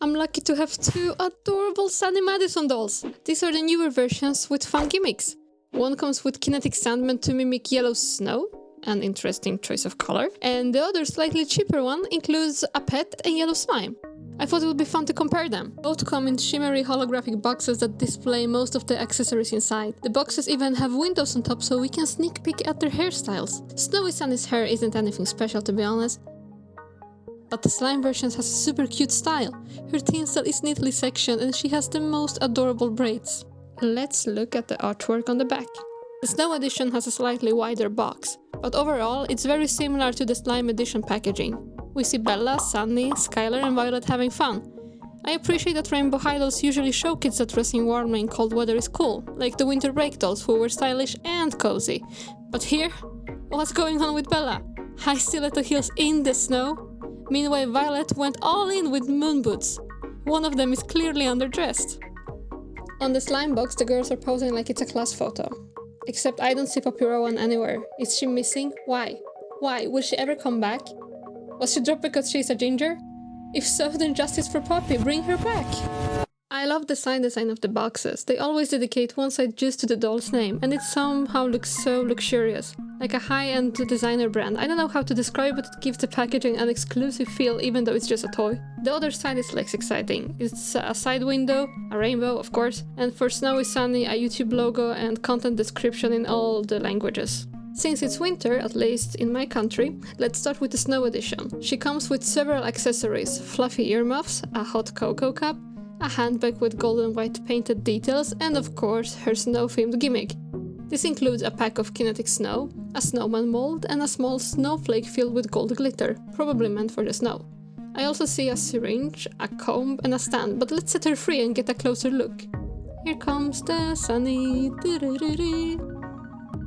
I'm lucky to have two adorable Sunny Madison dolls. These are the newer versions with fun gimmicks. One comes with kinetic sandman to mimic yellow snow, an interesting choice of color, and the other slightly cheaper one includes a pet and yellow slime. I thought it would be fun to compare them. Both come in shimmery holographic boxes that display most of the accessories inside. The boxes even have windows on top so we can sneak peek at their hairstyles. Snowy Sunny's hair isn't anything special, to be honest, but the slime version has a super cute style. Her tinsel is neatly sectioned and she has the most adorable braids. Let's look at the artwork on the back. The Snow edition has a slightly wider box, but overall it's very similar to the Slime edition packaging. We see Bella, Sunny, Skylar and Violet having fun. I appreciate that Rainbow High dolls usually show kids that dressing warmly in cold weather is cool, like the Winter Break dolls who were stylish and cozy. But here, what's going on with Bella? High stiletto heels in the snow? Meanwhile, Violet went all in with moon boots. One of them is clearly underdressed. On the slime box, the girls are posing like it's a class photo. Except I don't see Papyrua one anywhere. Is she missing? Why? Why? Will she ever come back? Was she dropped because she's a ginger? If so, then justice for Poppy, bring her back! I love the side design of the boxes. They always dedicate one side just to the doll's name, and it somehow looks so luxurious. Like a high-end designer brand. I don't know how to describe it, it gives the packaging an exclusive feel even though it's just a toy. The other side is less exciting. It's a side window, a rainbow of course, and for Snowy Sunny a YouTube logo and content description in all the languages. Since it's winter, at least in my country, let's start with the Snow edition. She comes with several accessories, fluffy earmuffs, a hot cocoa cup, a handbag with gold and white painted details, and of course her snow-themed gimmick. This includes a pack of kinetic snow, a snowman mold, and a small snowflake filled with gold glitter, probably meant for the snow. I also see a syringe, a comb, and a stand, but let's set her free and get a closer look. Here comes the Sunny.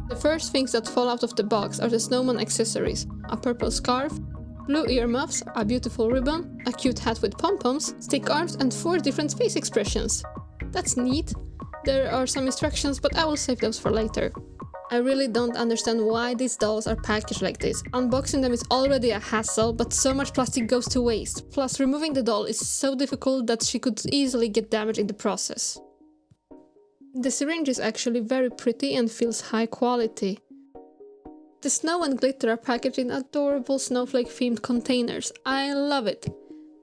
The first things that fall out of the box are the snowman accessories, a purple scarf, blue earmuffs, a beautiful ribbon, a cute hat with pom-poms, stick arms, and 4 different face expressions. That's neat. There are some instructions, but I will save those for later. I really don't understand why these dolls are packaged like this. Unboxing them is already a hassle, but so much plastic goes to waste. Plus, removing the doll is so difficult that she could easily get damaged in the process. The syringe is actually very pretty and feels high quality. The snow and glitter are packaged in adorable snowflake-themed containers. I love it!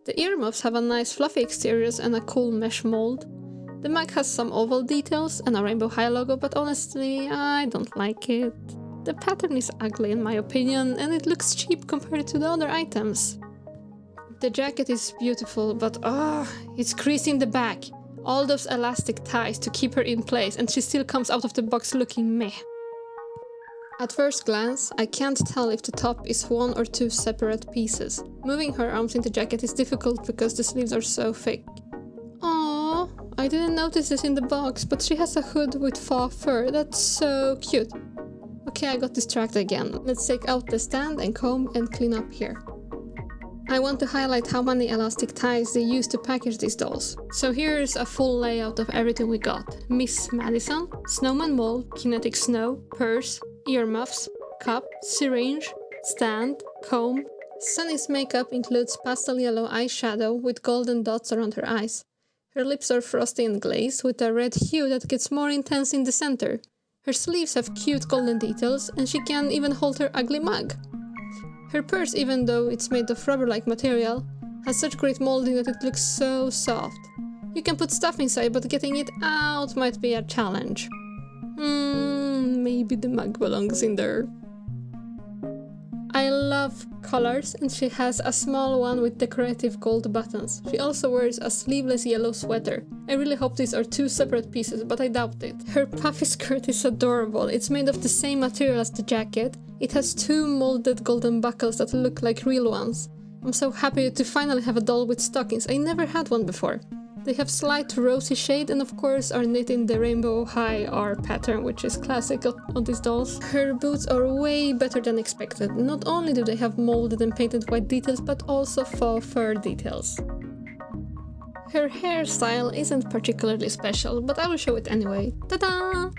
The earmuffs have a nice fluffy exteriors and a cool mesh mold. The mug has some oval details and a Rainbow High logo, but honestly, I don't like it. The pattern is ugly in my opinion, and it looks cheap compared to the other items. The jacket is beautiful, but it's creased in the back. All those elastic ties to keep her in place, and she still comes out of the box looking meh. At first glance, I can't tell if the top is 1 or 2 separate pieces. Moving her arms in the jacket is difficult because the sleeves are so thick. Aww, I didn't notice this in the box, but she has a hood with faux fur. That's so cute. Okay, I got distracted again. Let's take out the stand and comb and clean up here. I want to highlight how many elastic ties they use to package these dolls. So here's a full layout of everything we got. Miss Madison, snowman mold, kinetic snow, purse, earmuffs, cup, syringe, stand, comb. Sunny's makeup includes pastel yellow eyeshadow with golden dots around her eyes. Her lips are frosty and glazed with a red hue that gets more intense in the center. Her sleeves have cute golden details and she can even hold her ugly mug. Her purse, even though it's made of rubber-like material, has such great molding that it looks so soft. You can put stuff inside, but getting it out might be a challenge. Maybe the mug belongs in there. I love colors, and she has a small one with decorative gold buttons. She also wears a sleeveless yellow sweater. I really hope these are 2 separate pieces, but I doubt it. Her puffy skirt is adorable. It's made of the same material as the jacket. It has 2 molded golden buckles that look like real ones. I'm so happy to finally have a doll with stockings. I never had one before. They have slight rosy shade and of course are knit in the Rainbow High R pattern, which is classic on these dolls. Her boots are way better than expected. Not only do they have molded and painted white details, but also faux fur details. Her hairstyle isn't particularly special, but I will show it anyway. Ta-da!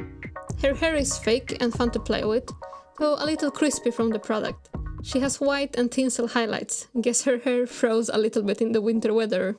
Her hair is fake and fun to play with, though a little crispy from the product. She has white and tinsel highlights. Guess her hair froze a little bit in the winter weather.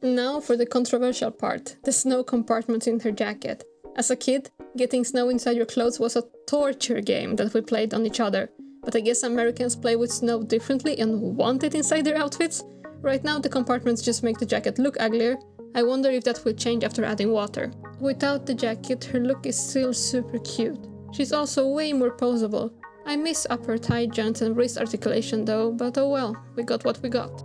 Now for the controversial part, the snow compartment in her jacket. As a kid, getting snow inside your clothes was a torture game that we played on each other. But I guess Americans play with snow differently and want it inside their outfits. Right now the compartments just make the jacket look uglier. I wonder if that will change after adding water. Without the jacket, her look is still super cute. She's also way more poseable. I miss upper thigh joints and wrist articulation though, but oh well, we got what we got.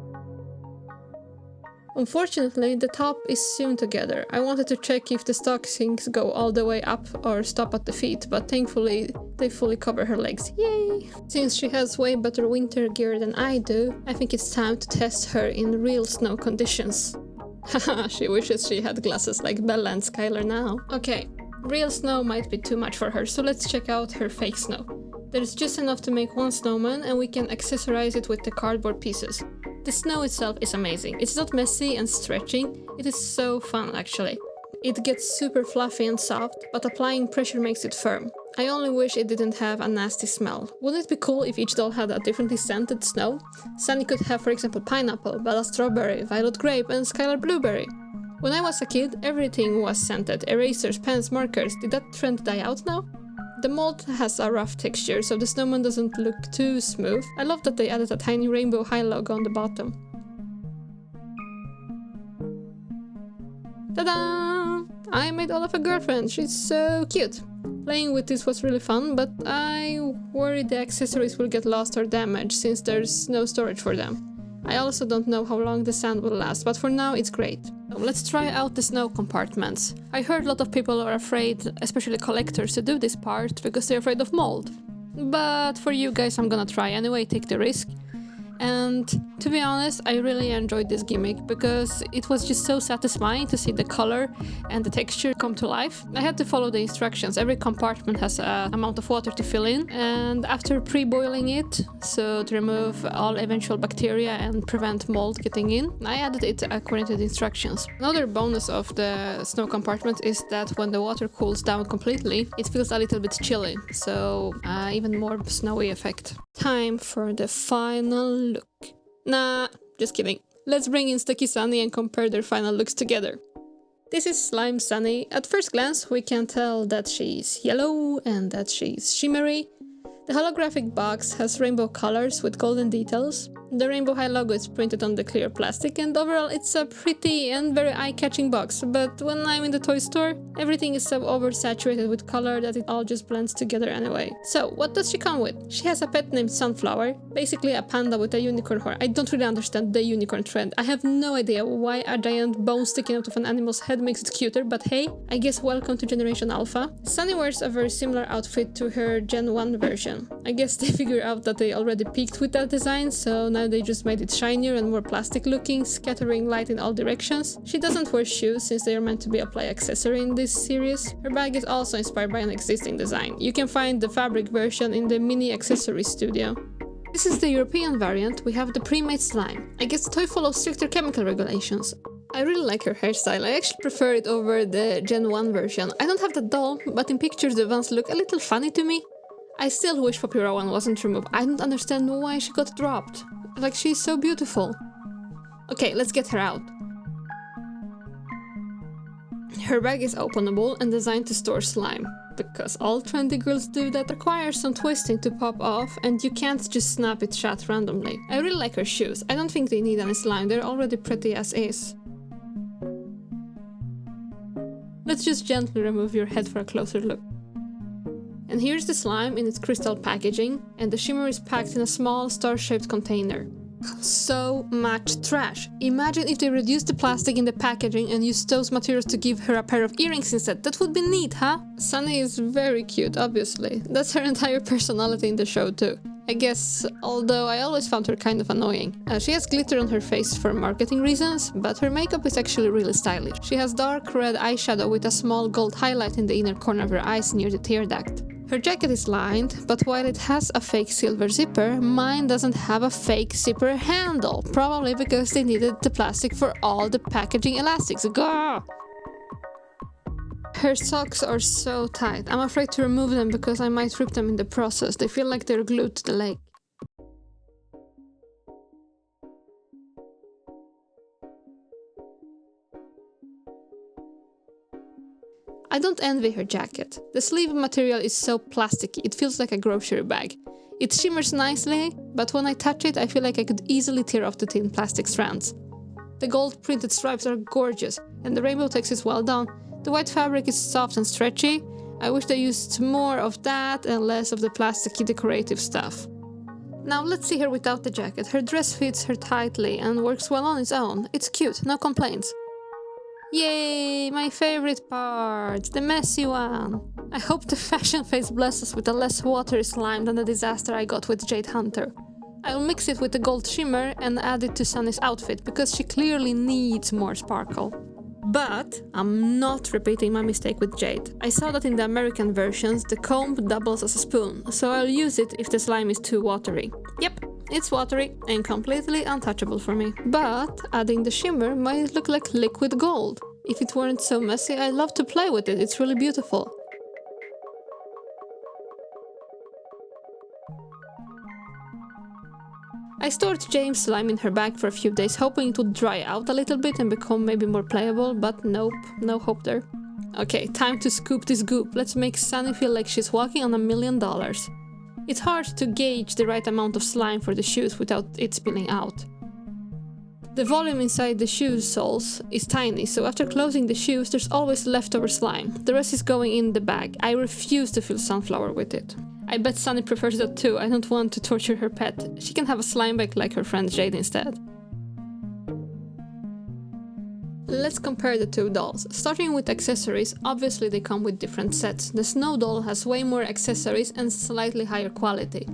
Unfortunately, the top is sewn together. I wanted to check if the stockings go all the way up or stop at the feet, but thankfully they fully cover her legs. Yay! Since she has way better winter gear than I do, I think it's time to test her in real snow conditions. Haha, she wishes she had glasses like Bella and Skylar now. Okay, real snow might be too much for her, so let's check out her fake snow. There's just enough to make one snowman and we can accessorize it with the cardboard pieces. The snow itself is amazing. It's not messy and stretching, it is so fun actually. It gets super fluffy and soft, but applying pressure makes it firm. I only wish it didn't have a nasty smell. Wouldn't it be cool if each doll had a differently scented snow? Sunny could have, for example, pineapple, Bella strawberry, Violet grape, and Skylar blueberry. When I was a kid, everything was scented. Erasers, pens, markers. Did that trend die out now? The mold has a rough texture, so the snowman doesn't look too smooth. I love that they added a tiny rainbow high logo on the bottom. Ta-da! I made Olaf a girlfriend, she's so cute! Playing with this was really fun, but I worry the accessories will get lost or damaged since there's no storage for them. I also don't know how long the sand will last, but for now it's great. So let's try out the snow compartments. I heard a lot of people are afraid, especially collectors, to do this part because they're afraid of mold. But for you guys I'm gonna try anyway, take the risk. And to be honest, I really enjoyed this gimmick because it was just so satisfying to see the color and the texture come to life. I had to follow the instructions. Every compartment has an amount of water to fill in, and after pre-boiling it, so to remove all eventual bacteria and prevent mold getting in, I added it according to the instructions. Another bonus of the snow compartment is that when the water cools down completely, it feels a little bit chilly, so even more snowy effect. Time for the final look. Nah, just kidding. Let's bring in Sticky Sunny and compare their final looks together. This is Slime Sunny. At first glance, we can tell that she's yellow and that she's shimmery. The holographic box has rainbow colors with golden details. The Rainbow High logo is printed on the clear plastic, and overall it's a pretty and very eye-catching box, but when I'm in the toy store, everything is so oversaturated with color that it all just blends together anyway. So, what does she come with? She has a pet named Sunflower, basically a panda with a unicorn horn. I don't really understand the unicorn trend. I have no idea why a giant bone sticking out of an animal's head makes it cuter, but hey, I guess welcome to Generation Alpha. Sunny wears a very similar outfit to her Gen 1 version. I guess they figured out that they already peaked with that design, so now they just made it shinier and more plastic looking, scattering light in all directions. She doesn't wear shoes since they are meant to be a play accessory in this series. Her bag is also inspired by an existing design. You can find the fabric version in the mini accessory studio. This is the European variant. We have the pre-made slime. I guess the toy follows stricter chemical regulations. I really like her hairstyle. I actually prefer it over the Gen 1 version. I don't have the doll, but in pictures the ones look a little funny to me. I still wish Popular One wasn't removed. I don't understand why she got dropped. Like, she's so beautiful. Okay, let's get her out. Her bag is openable and designed to store slime. Because all trendy girls do, that requires some twisting to pop off, and you can't just snap it shut randomly. I really like her shoes. I don't think they need any slime, they're already pretty as is. Let's just gently remove your head for a closer look. And here's the slime in its crystal packaging, and the shimmer is packed in a small star-shaped container. So much trash! Imagine if they reduced the plastic in the packaging and used those materials to give her a pair of earrings instead. That would be neat, huh? Sunny is very cute, obviously. That's her entire personality in the show too. I guess, although I always found her kind of annoying. She has glitter on her face for marketing reasons, but her makeup is actually really stylish. She has dark red eyeshadow with a small gold highlight in the inner corner of her eyes near the tear duct. Her jacket is lined, but while it has a fake silver zipper, mine doesn't have a fake zipper handle, probably because they needed the plastic for all the packaging elastics. Gah! Her socks are so tight. I'm afraid to remove them because I might rip them in the process. They feel like they're glued to the leg. I don't envy her jacket. The sleeve material is so plasticky, it feels like a grocery bag. It shimmers nicely, but when I touch it, I feel like I could easily tear off the thin plastic strands. The gold printed stripes are gorgeous, and the rainbow text is well done. The white fabric is soft and stretchy. I wish they used more of that and less of the plasticky decorative stuff. Now let's see her without the jacket. Her dress fits her tightly and works well on its own. It's cute, no complaints. Yay, my favorite part, the messy one. I hope the fashion phase blesses us with a less watery slime than the disaster I got with Jade Hunter. I'll mix it with the gold shimmer and add it to Sunny's outfit because she clearly needs more sparkle. But I'm not repeating my mistake with Jade. I saw that in the American versions the comb doubles as a spoon, so I'll use it if the slime is too watery. Yep, it's watery and completely untouchable for me. But adding the shimmer might look like liquid gold. If it weren't so messy, I'd love to play with it, it's really beautiful. I stored James' slime in her bag for a few days, hoping it would dry out a little bit and become maybe more playable, but nope, no hope there. Okay, time to scoop this goop. Let's make Sunny feel like she's walking on $1 million. It's hard to gauge the right amount of slime for the shoes without it spilling out. The volume inside the shoe soles is tiny, so after closing the shoes, there's always leftover slime. The rest is going in the bag. I refuse to fill sunflower with it. I bet Sunny prefers that too. I don't want to torture her pet. She can have a slime bag like her friend Jade instead. Let's compare the two dolls. Starting with accessories, obviously they come with different sets. The Snow doll has way more accessories and slightly higher quality.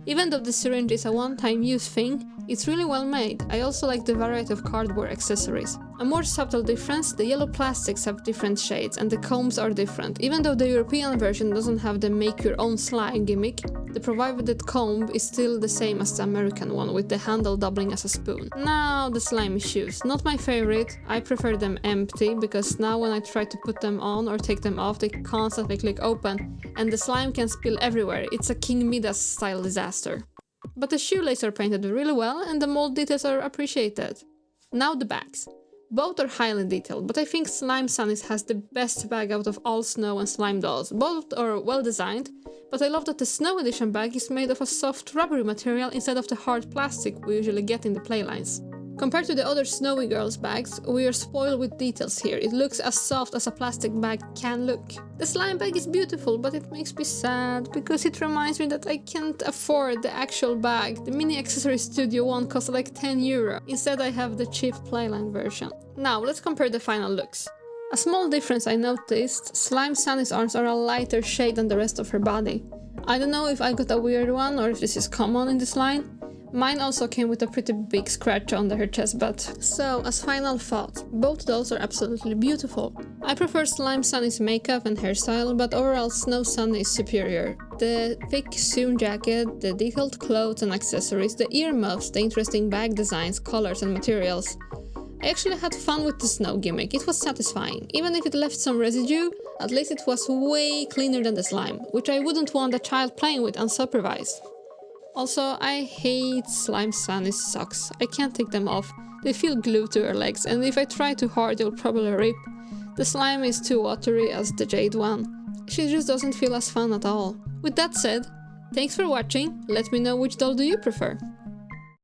Even though the syringe is a one-time use thing, it's really well made. I also like the variety of cardboard accessories. A more subtle difference, the yellow plastics have different shades and the combs are different. Even though the European version doesn't have the make your own slime gimmick, the provided comb is still the same as the American one, with the handle doubling as a spoon. Now the slimy shoes. Not my favorite, I prefer them empty, because now when I try to put them on or take them off, they constantly click open, and the slime can spill everywhere. It's a King Midas style disaster. But the shoelaces are painted really well and the mold details are appreciated. Now the bags. Both are highly detailed, but I think Slime Sunny's has the best bag out of all Snow and Slime dolls. Both are well designed, but I love that the Snow Edition bag is made of a soft rubbery material instead of the hard plastic we usually get in the Playlines. Compared to the other Snowy Girls bags, we are spoiled with details here. It looks as soft as a plastic bag can look. The slime bag is beautiful, but it makes me sad because it reminds me that I can't afford the actual bag. The mini accessory Studio one costs like €10. Instead I have the cheap Playline version. Now let's compare the final looks. A small difference I noticed, Slime Sunny's arms are a lighter shade than the rest of her body. I don't know if I got a weird one or if this is common in this line. Mine also came with a pretty big scratch under her chest, but... So, as final thoughts, both dolls are absolutely beautiful. I prefer Slime Sunny's makeup and hairstyle, but overall Snow Sunny is superior. The thick sewn jacket, the detailed clothes and accessories, the earmuffs, the interesting bag designs, colors and materials. I actually had fun with the Snow gimmick, it was satisfying. Even if it left some residue, at least it was way cleaner than the slime, which I wouldn't want a child playing with unsupervised. Also, I hate Slime Sunny's socks. I can't take them off. They feel glued to her legs, and if I try too hard, they'll probably rip. The slime is too watery as the Jade one. She just doesn't feel as fun at all. With that said, thanks for watching. Let me know which doll do you prefer.